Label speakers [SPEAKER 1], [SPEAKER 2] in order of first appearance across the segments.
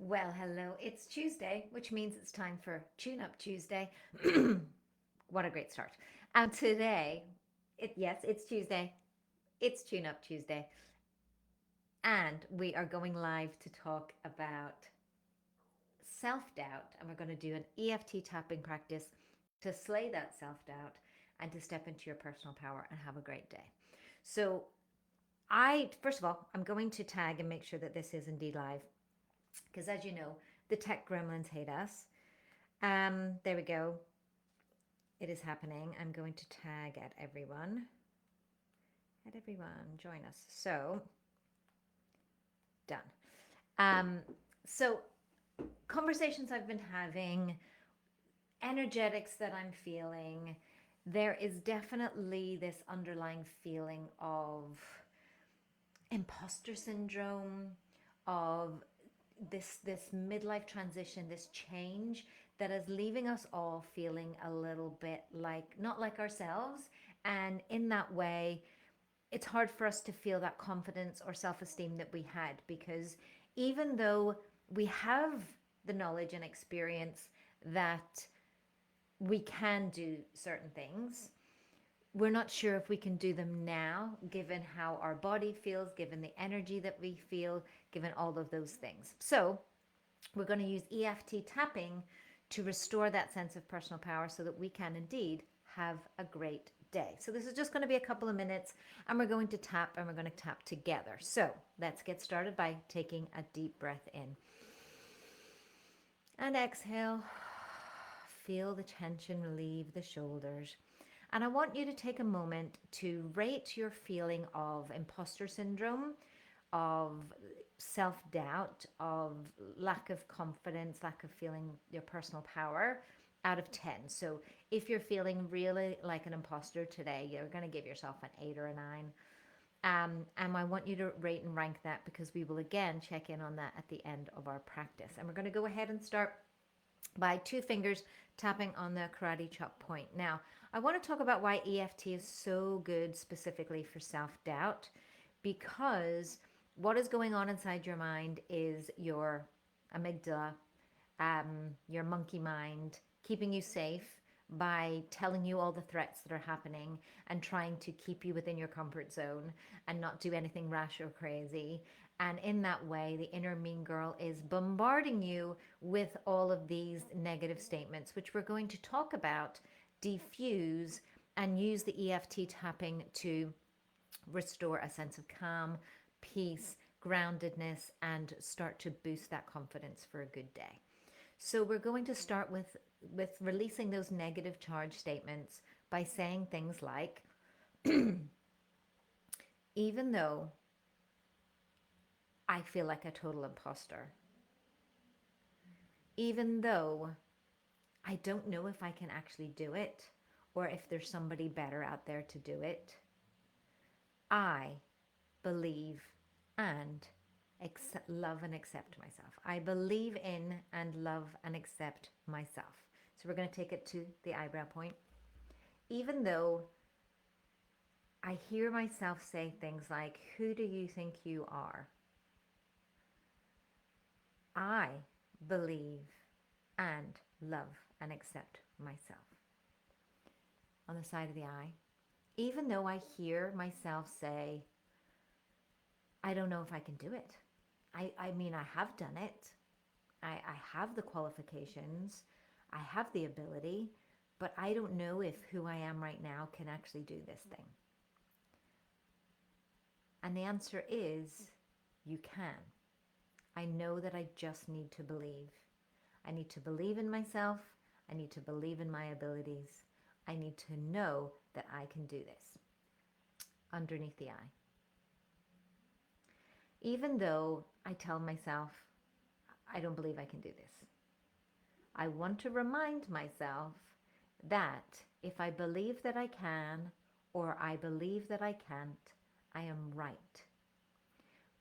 [SPEAKER 1] Well, hello. It's Tuesday, which means it's time for Tune Up Tuesday. What a great start. And today, yes, it's Tuesday. It's Tune Up Tuesday. And we are going live to talk about self doubt. And we're going to do an EFT tapping practice to slay that self doubt and to step into your personal power and have a great day. So, first of all, I'm going to tag and make sure that this is indeed live because, as you know, the tech gremlins hate us. There we go. It is happening. I'm going to tag at everyone. At everyone, join us. So, done. Um, so, conversations I've been having, energetics that I'm feeling, there is definitely this underlying feeling of imposter syndrome, of this midlife transition, this change that is leaving us all feeling a little bit like not like ourselves. And in that way, it's hard for us to feel that confidence or self-esteem that we had, because even though we have the knowledge and experience that we can do certain things, we're not sure if we can do them now, given how our body feels, given the energy that we feel, given all of those things. So we're going to use EFT tapping to restore that sense of personal power so that we can indeed have a great day. So this is just going to be a couple of minutes and we're going to tap and we're going to tap together. So let's get started by taking a deep breath in and exhale. Feel the tension relieve the shoulders. And I want you to take a moment to rate your feeling of imposter syndrome, of self doubt, of lack of confidence, lack of feeling your personal power out of 10. So if you're feeling really like an imposter today, you're going to give yourself an 8 or a 9. And I want you to rate and rank that because we will again check in on that at the end of our practice. And we're going to go ahead and start by 2 fingers tapping on the karate chop point. Now, I want to talk about why EFT is so good specifically for self-doubt, because what is going on inside your mind is your amygdala, your monkey mind, keeping you safe by telling you all the threats that are happening and trying to keep you within your comfort zone and not do anything rash or crazy. And in that way, the inner mean girl is bombarding you with all of these negative statements, which we're going to talk about, defuse, and use the EFT tapping to restore a sense of calm, peace, groundedness, and start to boost that confidence for a good day. So we're going to start with releasing those negative charge statements by saying things like, even though I feel like a total imposter, even though I don't know if I can actually do it or if there's somebody better out there to do it, I believe and love and accept myself. I believe in and love and accept myself. So we're going to take it to the eyebrow point. Even though I hear myself say things like, who do you think you are? I believe and love and accept myself. On the side of the eye, even though I hear myself say, I don't know if I can do it. I mean, I have done it. I have the qualifications. I have the ability, but I don't know if who I am right now can actually do this thing. And the answer is, you can. I know that I just need to believe. I need to believe in myself. I need to believe in my abilities. I need to know that I can do this. Underneath the eye. Even though I tell myself, I don't believe I can do this, I want to remind myself that if I believe that I can or I believe that I can't, I am right.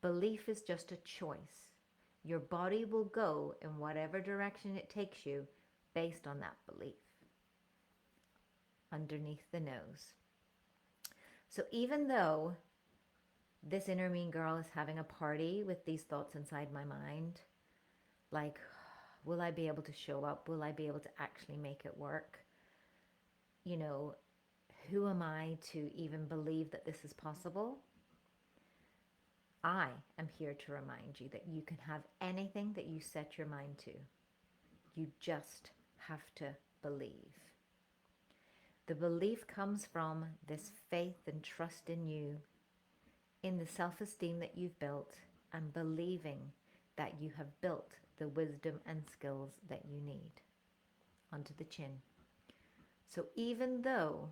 [SPEAKER 1] Belief is just a choice. Your body will go in whatever direction it takes you based on that belief. Underneath the nose. So even though this inner mean girl is having a party with these thoughts inside my mind, Like, will I be able to show up? Will I be able to actually make it work? You know, who am I to even believe that this is possible? I am here to remind you that you can have anything that you set your mind to. You just have to believe. The belief comes from this faith and trust in you, in the self-esteem that you've built, and believing that you have built the wisdom and skills that you need. Onto the chin. So even though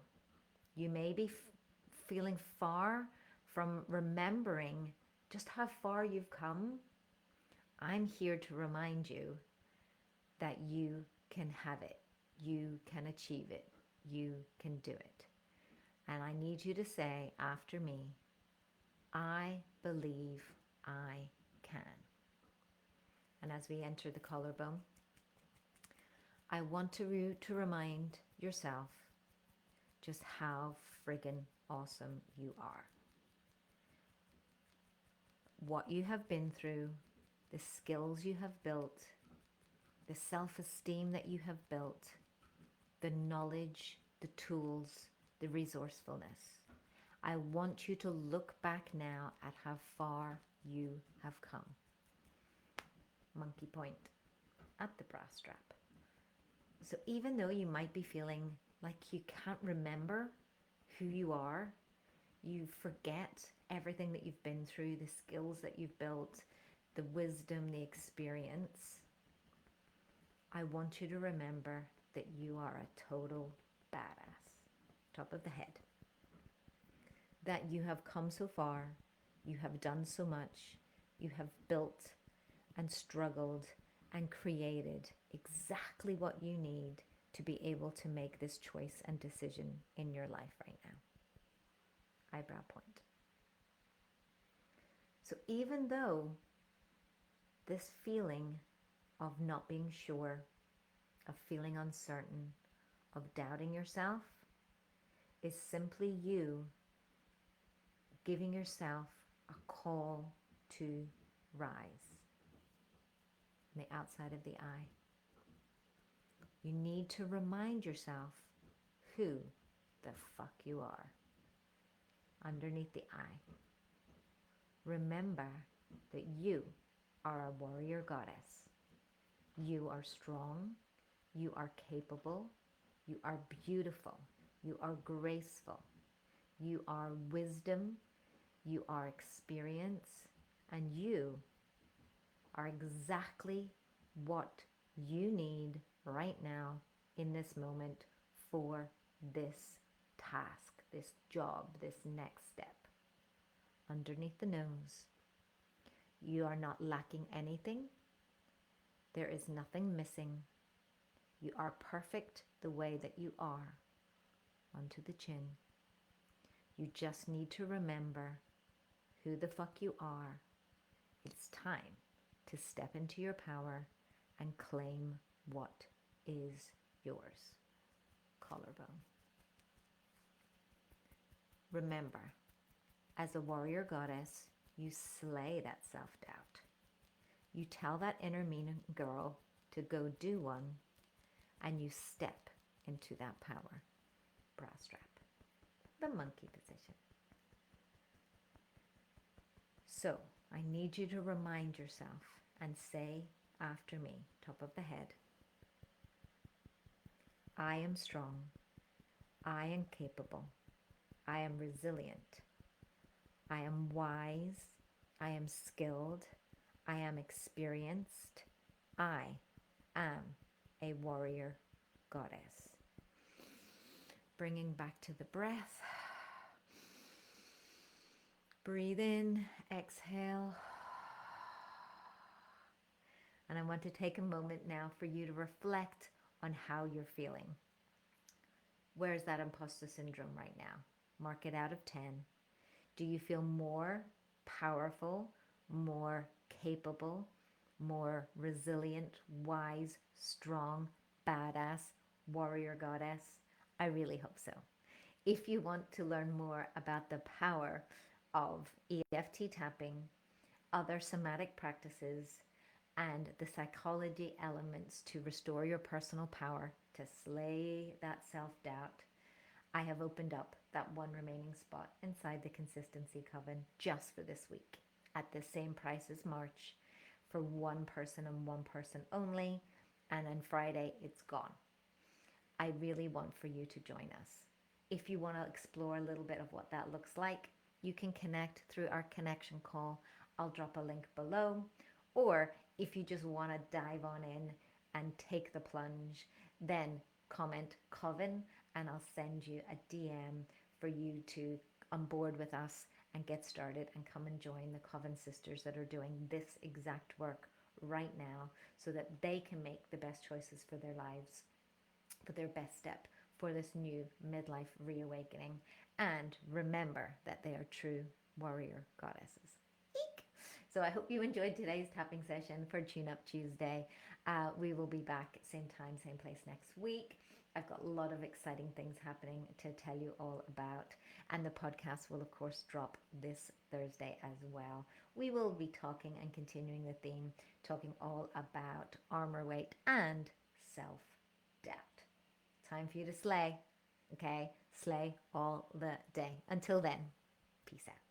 [SPEAKER 1] you may be feeling far from remembering just how far you've come, I'm here to remind you that you can have it. You can achieve it. You can do it. And I need you to say after me, I believe I can. And as we enter the collarbone, I want to remind yourself just how friggin' awesome you are. What you have been through, the skills you have built, the self-esteem that you have built, the knowledge, the tools, the resourcefulness. I want you to look back now at how far you have come. Monkey point at the bra strap. So even though you might be feeling like you can't remember who you are, you forget everything that you've been through, the skills that you've built, the wisdom, the experience, I want you to remember that you are a total badass. Top of the head. That you have come so far, you have done so much, you have built and struggled and created exactly what you need to be able to make this choice and decision in your life right now. Eyebrow point. So even though this feeling of not being sure, of feeling uncertain, of doubting yourself is simply you giving yourself a call to rise on the outside of the eye. You need to remind yourself who the fuck you are underneath the eye. Remember that you are a warrior goddess. You are strong, you are capable, you are beautiful, you are graceful, you are wisdom, you are experience, and you are exactly what you need right now in this moment for this task, this job, this next step. Underneath the nose, you are not lacking anything. There is nothing missing. You are perfect the way that you are. Onto the chin. You just need to remember who the fuck you are. It's time to step into your power and claim what is yours. Collarbone. Remember, as a warrior goddess, you slay that self-doubt. You tell that inner mean girl to go do one, and you step into that power. Bra strap. The monkey position. So, I need you to remind yourself and say after me, top of the head, I am strong. I am capable. I am resilient. I am wise. I am skilled. I am experienced. I am a warrior goddess. Bringing back to the breath. Breathe in, exhale. And I want to take a moment now for you to reflect on how you're feeling. Where's that imposter syndrome right now? Mark it out of 10. Do you feel more powerful, more capable, more resilient, wise, strong, badass, warrior goddess? I really hope so. If you want to learn more about the power of EFT tapping, other somatic practices, and the psychology elements to restore your personal power, to slay that self doubt, I have opened up that one remaining spot inside the Consistency Coven just for this week at the same price as March for one person and one person only. And on Friday, it's gone. I really want for you to join us. If you want to explore a little bit of what that looks like, you can connect through our connection call. I'll drop a link below. Or if you just want to dive on in and take the plunge, then comment Coven and I'll send you a DM for you to on board with us and get started and come and join the Coven sisters that are doing this exact work right now so that they can make the best choices for their lives, for their best step for this new midlife reawakening, and remember that they are true warrior goddesses. Eek! So I hope you enjoyed today's tapping session for Tune Up Tuesday. We will be back same time, same place next week. I've got a lot of exciting things happening to tell you all about, and the podcast will of course drop this Thursday as well. We will be talking and continuing the theme, talking all about armor weight and self-doubt. Time for you to slay, okay? Slay all the day. Until then, peace out.